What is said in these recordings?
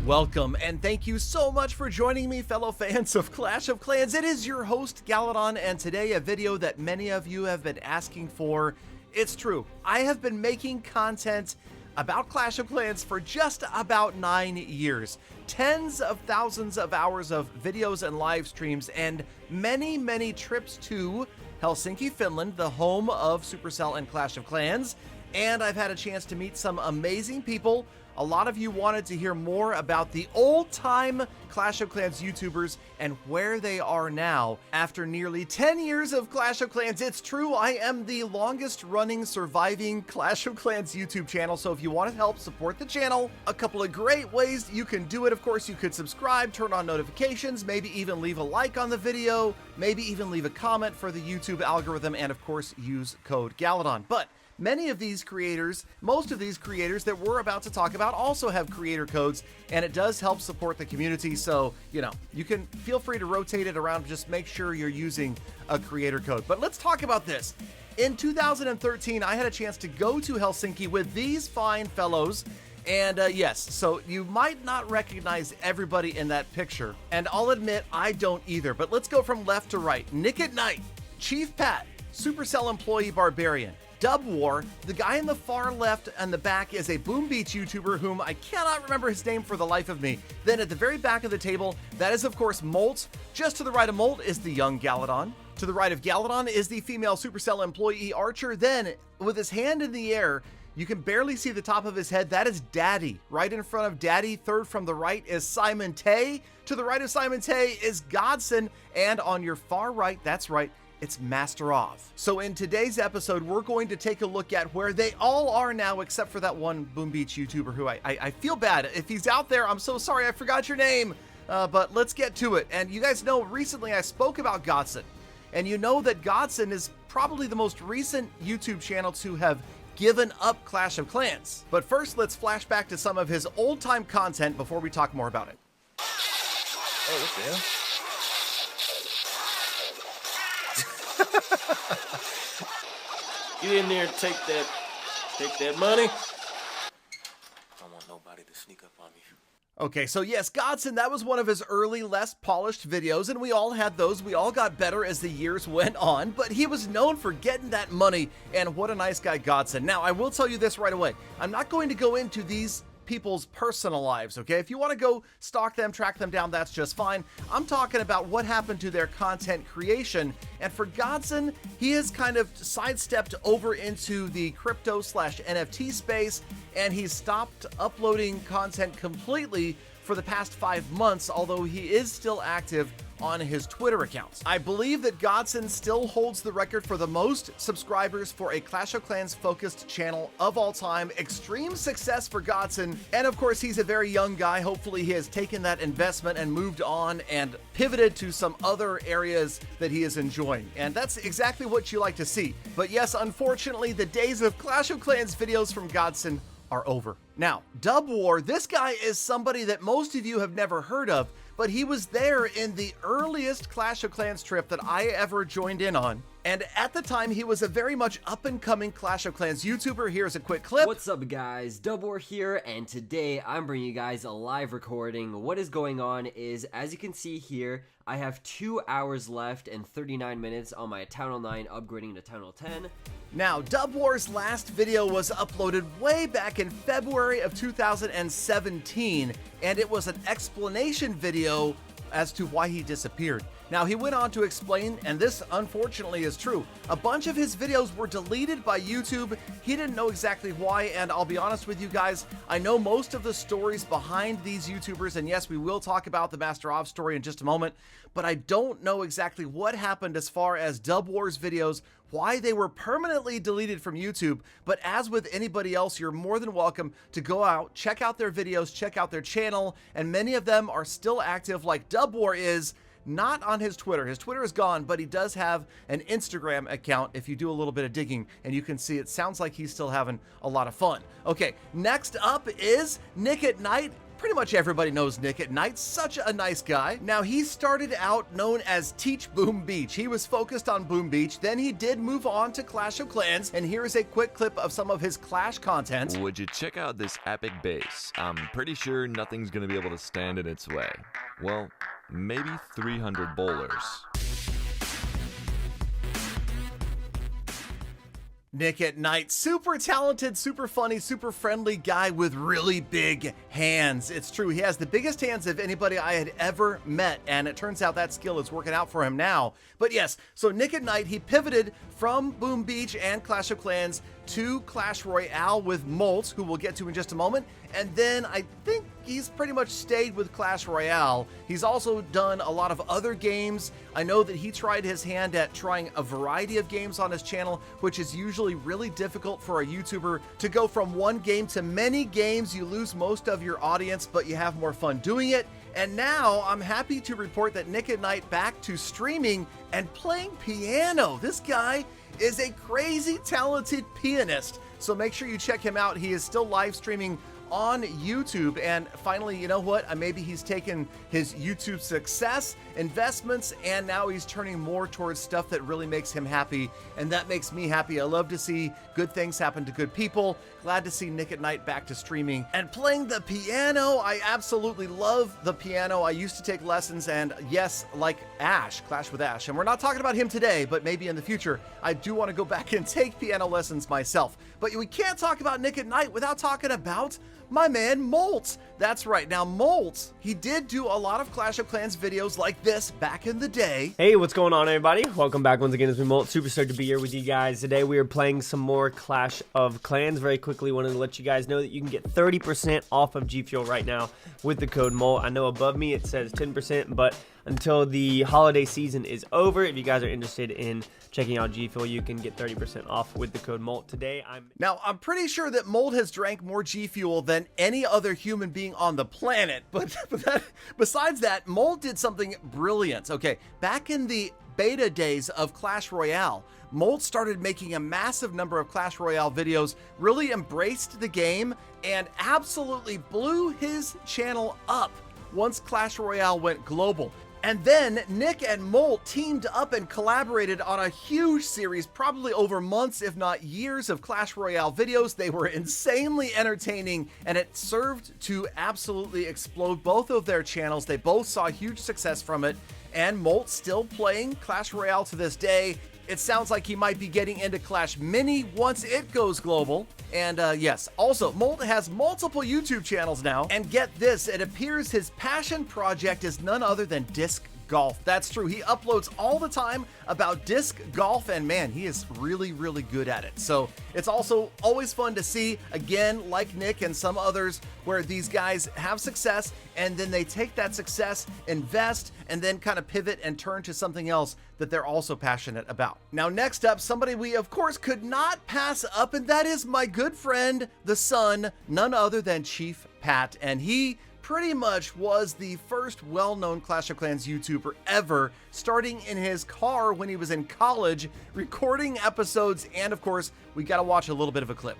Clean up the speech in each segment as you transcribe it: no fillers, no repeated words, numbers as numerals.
Welcome, and thank you so much for joining me, fellow fans of Clash of Clans. It is your host, Galadon, and today a video that many of you have been asking for. It's true, I have been making content about Clash of Clans for just about 9 years. Tens of thousands of hours of videos and live streams, and many trips to Helsinki, Finland, the home of Supercell and Clash of Clans. And I've had a chance to meet some amazing people. A lot of you wanted to hear more about the old-time Clash of Clans YouTubers and where they are now. After nearly 10 years of Clash of Clans, it's true, I am the longest-running surviving Clash of Clans YouTube channel, so if you want to help support the channel, a couple of great ways you can do it. Of course, you could subscribe, turn on notifications, maybe even leave a like on the video, maybe even leave a comment for the YouTube algorithm, and of course, use code Galadon. But many of these creators, most of these creators that we're about to talk about also have creator codes, and it does help support the community. So, you know, you can feel free to rotate it around. Just make sure you're using a creator code. But let's talk about this. In 2013, I had a chance to go to Helsinki with these fine fellows. And yes, so you might not recognize everybody in that picture. And I'll admit, I don't either. But let's go from left to right. NickatNyte, Chief Pat, Supercell employee Barbarian, Dubwar, the guy in the far left and the back is a Boom Beach YouTuber whom I cannot remember his name for the life of me. Then at the very back of the table, that is of course Molt. Just to the right of Molt is the young Galadon. To the right of Galadon is the female Supercell employee Archer. Then, with his hand in the air, you can barely see the top of his head. That is Daddy. Right in front of Daddy, third from the right, is Simon Tay. To the right of Simon Tay is Godson. And on your far right, that's right, it's MasterOV. So in today's episode, we're going to take a look at where they all are now, except for that one Boom Beach YouTuber who I feel bad. If he's out there, I'm so sorry, I forgot your name. But let's get to it. And you guys know, recently I spoke about Godson. And you know that Godson is probably the most recent YouTube channel to have given up Clash of Clans. But first, let's flash back to some of his old-time content before we talk more about it. Oh, what the hell? Get in there and take that money. I don't want nobody to sneak up on me. Okay, so yes, Godson, that was one of his early, less polished videos, and we all had those. We all got better as the years went on, but he was known for getting that money, and what a nice guy Godson. Now, I will tell you this right away. I'm not going to go into these people's personal lives, okay? If you want to go stalk them, track them down, that's just fine. I'm talking about what happened to their content creation, and for Godson, he has kind of sidestepped over into the crypto/NFT space, and he's stopped uploading content completely for the past 5 months, although he is still active on his Twitter accounts. I believe that Godson still holds the record for the most subscribers for a Clash of Clans focused channel of all time. Extreme success for Godson, and of course he's a very young guy. Hopefully he has taken that investment and moved on and pivoted to some other areas that he is enjoying, and that's exactly what you like to see. But yes, unfortunately, the days of Clash of Clans videos from Godson are over. Now, Dubwar, this guy is somebody that most of you have never heard of, but he was there in the earliest Clash of Clans trip that I ever joined in on. And at the time, he was a very much up-and-coming Clash of Clans YouTuber. Here's a quick clip. What's up, guys? Dubwar here, and today I'm bringing you guys a live recording. What is going on is, as you can see here, I have 2 hours left and 39 minutes on my Town Hall 9 upgrading to Town Hall 10. Now, Dubwar's last video was uploaded way back in February of 2017, and it was an explanation video as to why he disappeared. Now, he went on to explain, and this unfortunately is true, a bunch of his videos were deleted by YouTube. He didn't know exactly why, and I'll be honest with you guys, I know most of the stories behind these YouTubers, and yes, we will talk about the MasterOV story in just a moment, but I don't know exactly what happened as far as Dubwar's videos, why they were permanently deleted from YouTube. But as with anybody else, you're more than welcome to go out, check out their videos, check out their channel, and many of them are still active, like Dubwar is. Not on his Twitter. His Twitter is gone, but he does have an Instagram account if you do a little bit of digging, and you can see it sounds like he's still having a lot of fun. Okay, next up is NickatNyte. pretty much everybody knows NickatNyte, such a nice guy. Now, he started out known as Teach Boom Beach. He was focused on Boom Beach, then he did move on to Clash of Clans, and here's a quick clip of some of his Clash content. Would you check out this epic base? I'm pretty sure nothing's gonna be able to stand in its way. Well, maybe 300 bowlers. NickatNyte, super talented, super funny, super friendly guy with really big hands. It's true, he has the biggest hands of anybody I had ever met, and it turns out that skill is working out for him now. But yes, so NickatNyte, he pivoted from Boom Beach and Clash of Clans to Clash Royale with Molt, who we'll get to in just a moment, and then I think he's pretty much stayed with Clash Royale. He's also done a lot of other games. I know that he tried his hand at trying a variety of games on his channel, which is usually really difficult for a YouTuber to go from one game to many games. You lose most of your audience, but you have more fun doing it. And now I'm happy to report that NickatNyte back to streaming and playing piano. This guy is a crazy talented pianist. So make sure you check him out. He is still live streaming on YouTube. And finally, you know what? Maybe he's taken his YouTube success, investments, and now he's turning more towards stuff that really makes him happy. And that makes me happy. I love to see good things happen to good people. Glad to see NickatNyte back to streaming and playing the piano. I absolutely love the piano. I used to take lessons, and yes, like Ash, Clash with Ash. And we're not talking about him today, but maybe in the future, I do want to go back and take piano lessons myself. But we can't talk about NickatNyte without talking about my man Molt. That's right. Now, Molt, he did do a lot of Clash of Clans videos like this back in the day. Hey, what's going on, everybody? Welcome back once again. It's me, Molt. Super stoked to be here with you guys. Today, we are playing some more Clash of Clans. Very quickly, wanted to let you guys know that you can get 30% off of GFuel right now with the code Molt. I know above me it says 10%, but until the holiday season is over, if you guys are interested in checking out GFuel, you can get 30% off with the code Molt. Today, Now, I'm pretty sure that Molt has drank more GFuel than any other human being on the planet, but besides that, Molt did something brilliant. Okay, back in the beta days of Clash Royale, Molt started making a massive number of Clash Royale videos, really embraced the game, and absolutely blew his channel up once Clash Royale went global. And then Nick and Molt teamed up and collaborated on a huge series, probably over months, if not years, of Clash Royale videos. They were insanely entertaining, and it served to absolutely explode both of their channels. They both saw huge success from it, and Molt's still playing Clash Royale to this day. It sounds like he might be getting into Clash Mini once it goes global. And yes, also, Molt has multiple YouTube channels now. And get this, it appears his passion project is none other than disc golf. That's true. He uploads all the time about disc golf, and man, he is really, really good at it. So it's also always fun to see, again, like Nick and some others, where these guys have success and then they take that success, invest, and then kind of pivot and turn to something else that they're also passionate about. Now, next up, somebody we, of course, could not pass up, and that is my good friend, the son, none other than Chief Pat. And he pretty much was the first well-known Clash of Clans YouTuber ever, starting in his car when he was in college, recording episodes, and of course, we gotta watch a little bit of a clip.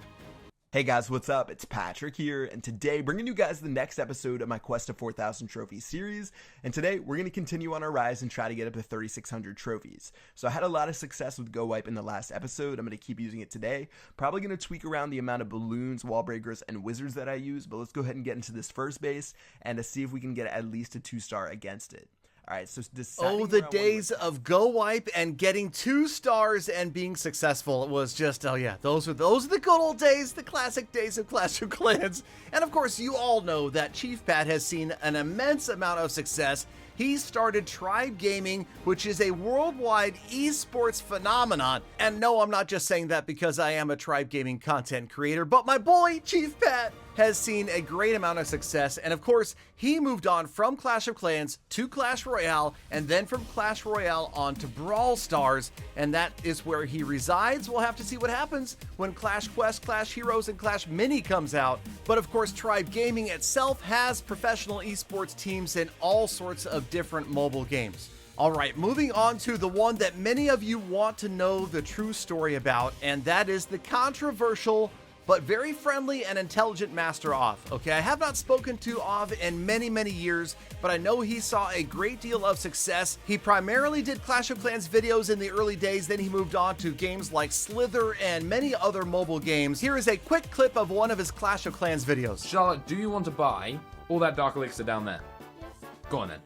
Hey guys, what's up? It's Patrick here, and today bringing you guys the next episode of my Quest to 4,000 Trophies series, and today we're going to continue on our rise and try to get up to 3,600 trophies. So I had a lot of success with Go Wipe in the last episode. I'm going to keep using it today. Probably going to tweak around the amount of balloons, wall breakers, and wizards that I use, but let's go ahead and get into this first base and to see if we can get at least a 2-star against it. All right, so oh, the days of Go Wipe and getting 2 stars and being successful. It was just, oh yeah, those are the good old days, the classic days of Clash of Clans. And of course, you all know that Chief Pat has seen an immense amount of success. He started Tribe Gaming, which is a worldwide esports phenomenon. And no, I'm not just saying that because I am a Tribe Gaming content creator, but my boy, Chief Pat, has seen a great amount of success. And of course, he moved on from Clash of Clans to Clash Royale, and then from Clash Royale on to Brawl Stars. And that is where he resides. We'll have to see what happens when Clash Quest, Clash Heroes, and Clash Mini comes out. But of course, Tribe Gaming itself has professional esports teams in all sorts of different mobile games. All right, moving on to the one that many of you want to know the true story about, and that is the controversial but very friendly and intelligent MasterOV. Okay, I have not spoken to Ov in many, many years, but I know he saw a great deal of success. He primarily did Clash of Clans videos in the early days, then he moved on to games like Slither and many other mobile games. Here is a quick clip of one of his Clash of Clans videos. Charlotte, do you want to buy all that Dark Elixir down there? Yes. Go on then.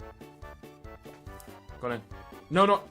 Go on then. No, not.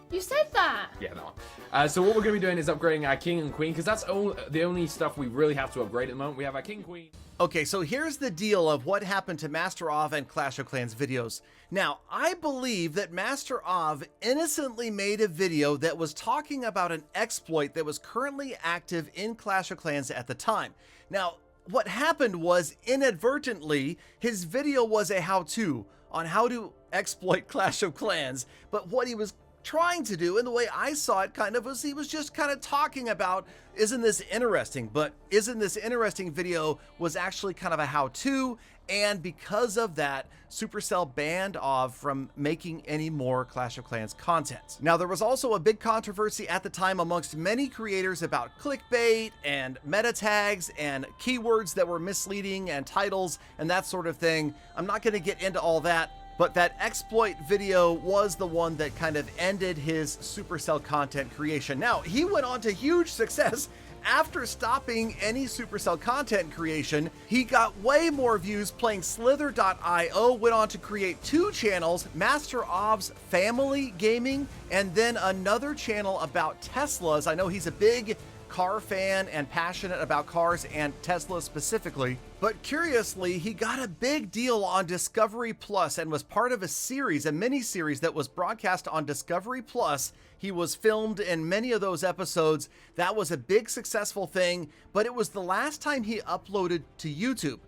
You said that. Yeah, that one. So what we're going to be doing is upgrading our King and Queen, because that's the only stuff we really have to upgrade at the moment. We have our King and Queen. Okay, so here's the deal of what happened to MasterOV and Clash of Clans videos. Now, I believe that MasterOV innocently made a video that was talking about an exploit that was currently active in Clash of Clans at the time. Now, what happened was, inadvertently, his video was a how-to on how to exploit Clash of Clans, but what he was trying to do, and the way I saw it kind of, was he was just kind of talking about, isn't this interesting? But isn't this interesting video was actually kind of a how-to, and because of that, Supercell banned Ov from making any more Clash of Clans content. Now, there was also a big controversy at the time amongst many creators about clickbait and meta tags and keywords that were misleading and titles and that sort of thing. I'm not going to get into all that, but that exploit video was the one that kind of ended his Supercell content creation. Now, he went on to huge success. After stopping any Supercell content creation, he got way more views playing Slither.io, went on to create 2 channels, MasterOV's Family Gaming, and then another channel about Teslas. I know he's a big car fan and passionate about cars and Tesla specifically. But curiously, he got a big deal on Discovery Plus and was part of a series, a mini-series that was broadcast on Discovery Plus. He was filmed in many of those episodes. That was a big successful thing, but it was the last time he uploaded to YouTube.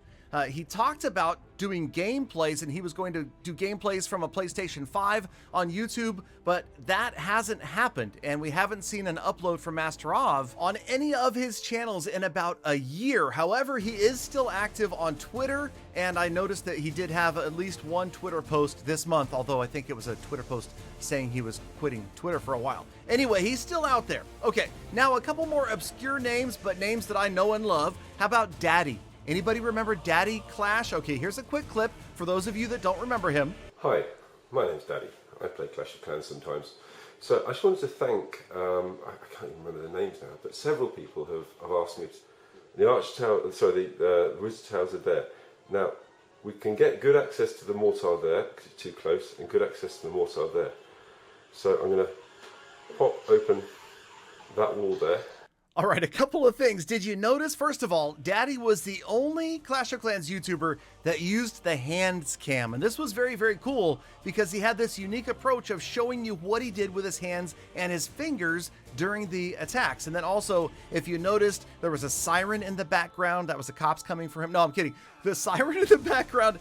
He talked about doing gameplays, and he was going to do gameplays from a PlayStation 5 on YouTube, but that hasn't happened, and we haven't seen an upload from MasterOV on any of his channels in about a year. However, he is still active on Twitter, and I noticed that he did have at least one Twitter post this month, although I think it was a Twitter post saying he was quitting Twitter for a while. Anyway, he's still out there. Okay, now a couple more obscure names, but names that I know and love. How about Daddy? Anybody remember Daddy Clash? Okay, here's a quick clip for those of you that don't remember him. Hi, my name's Daddy. I play Clash of Clans sometimes. So I just wanted to thank, I can't even remember the names now, but several people have asked me, the Wizard Towers are there. Now, we can get good access to the mortar there, because it's too close, and good access to the mortar there. So I'm going to pop open that wall there. All right, a couple of things. Did you notice, first of all, Daddy was the only Clash of Clans YouTuber that used the hands cam. And this was very, very cool because he had this unique approach of showing you what he did with his hands and his fingers during the attacks. And then also, if you noticed, there was a siren in the background. That was the cops coming for him. No, I'm kidding. The siren in the background,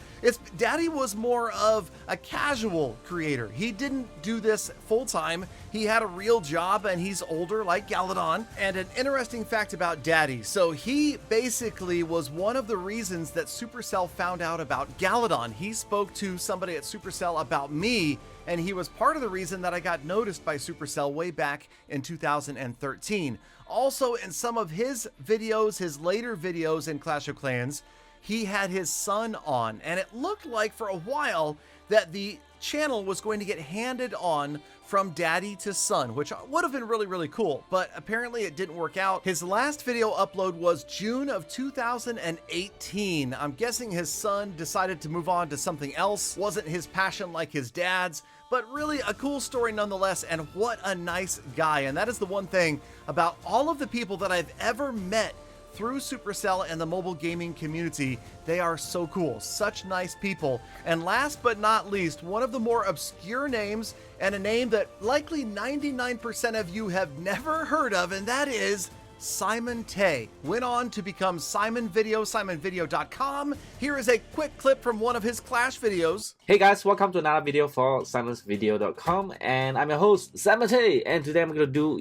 Daddy was more of a casual creator. He didn't do this full time. He had a real job, and he's older like Galadon. And an interesting fact about Daddy. So he basically was one of the reasons that Supercell found out about Galadon. He spoke to somebody at Supercell about me, and he was part of the reason that I got noticed by Supercell way back in 2013. Also, in some of his videos, his later videos in Clash of Clans, he had his son on, and it looked like for a while that the channel was going to get handed on from daddy to son, which would have been really, really cool, but apparently it didn't work out. His last video upload was June of 2018. I'm guessing his son decided to move on to something else. Wasn't his passion like his dad's, but really a cool story nonetheless, and what a nice guy. And that is the one thing about all of the people that I've ever met through Supercell and the mobile gaming community. They are so cool, such nice people. And last but not least, one of the more obscure names, and a name that likely 99% of you have never heard of, and that is Simon Tay. Went on to become Simon Video, simonvideo.com. Here is a quick clip from one of his Clash videos. Hey guys, welcome to another video for simonsvideo.com, and I'm your host, Simon Tay, and today I'm going to do,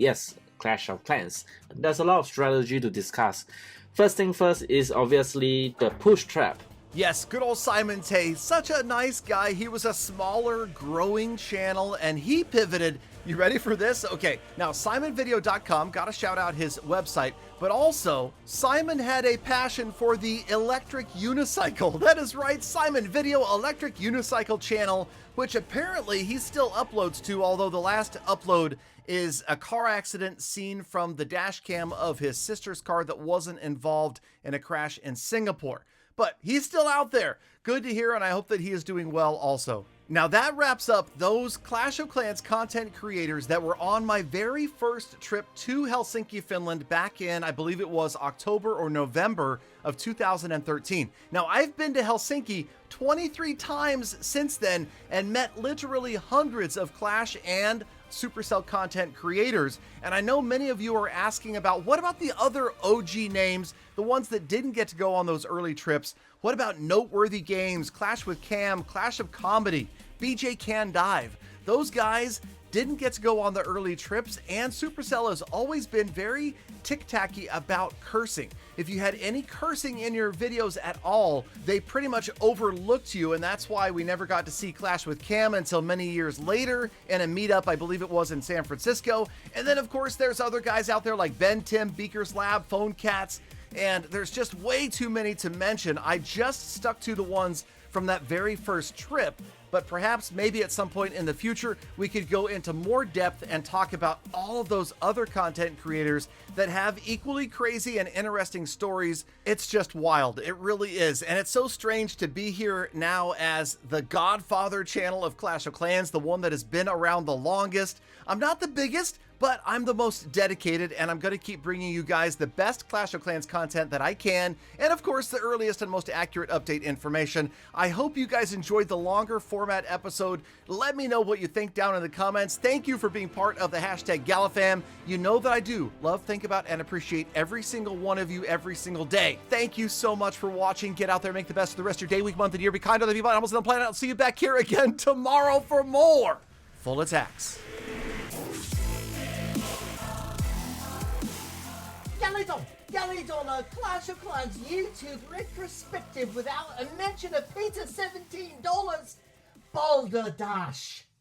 Clash of Clans. There's a lot of strategy to discuss. First thing first is obviously the push trap. Yes, good old Simon Tay, such a nice guy. He was a smaller, growing channel, and he pivoted You ready for this? Okay, now SimonVideo.com, gotta shout out his website, but also Simon had a passion for the electric unicycle. That is right, Simon Video Electric Unicycle channel, which apparently he still uploads to, although the last upload is a car accident seen from the dash cam of his sister's car that wasn't involved in a crash in Singapore. But he's still out there. Good to hear, and I hope that he is doing well also. Now that wraps up those Clash of Clans content creators that were on my very first trip to Helsinki, Finland back in, I believe it was October or November of 2013. Now I've been to Helsinki 23 times since then and met literally hundreds of Clash and Supercell content creators, and I know many of you are asking about what about the other OG names, the ones that didn't get to go on those early trips. What about Noteworthy Games, Clash with Cam, Clash of Comedy, BJ Can Dive? Those guys didn't get to go on the early trips, and Supercell has always been very tic-tacky about cursing. If you had any cursing in your videos at all, they pretty much overlooked you, and that's why we never got to see Clash with Cam until many years later in a meetup, I believe it was in San Francisco. And then of course there's other guys out there like Ben Tim, Beaker's Lab, Phone Cats, and there's just way too many to mention. I just stuck to the ones from that very first trip, but perhaps maybe at some point in the future we could go into more depth and talk about all of those other content creators that have equally crazy and interesting stories. It's just wild. It really is. And it's so strange to be here now as the godfather channel of Clash of Clans, the one that has been around the longest. I'm not the biggest, but I'm the most dedicated, and I'm going to keep bringing you guys the best Clash of Clans content that I can, and of course the earliest and most accurate update information. I hope you guys enjoyed the longer format episode. Let me know what you think down in the comments. Thank you for being part of the hashtag GalaFam. You know that I do love, think about, and appreciate every single one of you every single day. Thank you so much for watching. Get out there, make the best of the rest of your day, week, month, and year. Be kind to other people, animals on the planet. I'll see you back here again tomorrow for more Full Attacks. Galadon, a Clash of Clans YouTube retrospective without a mention of Peter $17 Balderdash.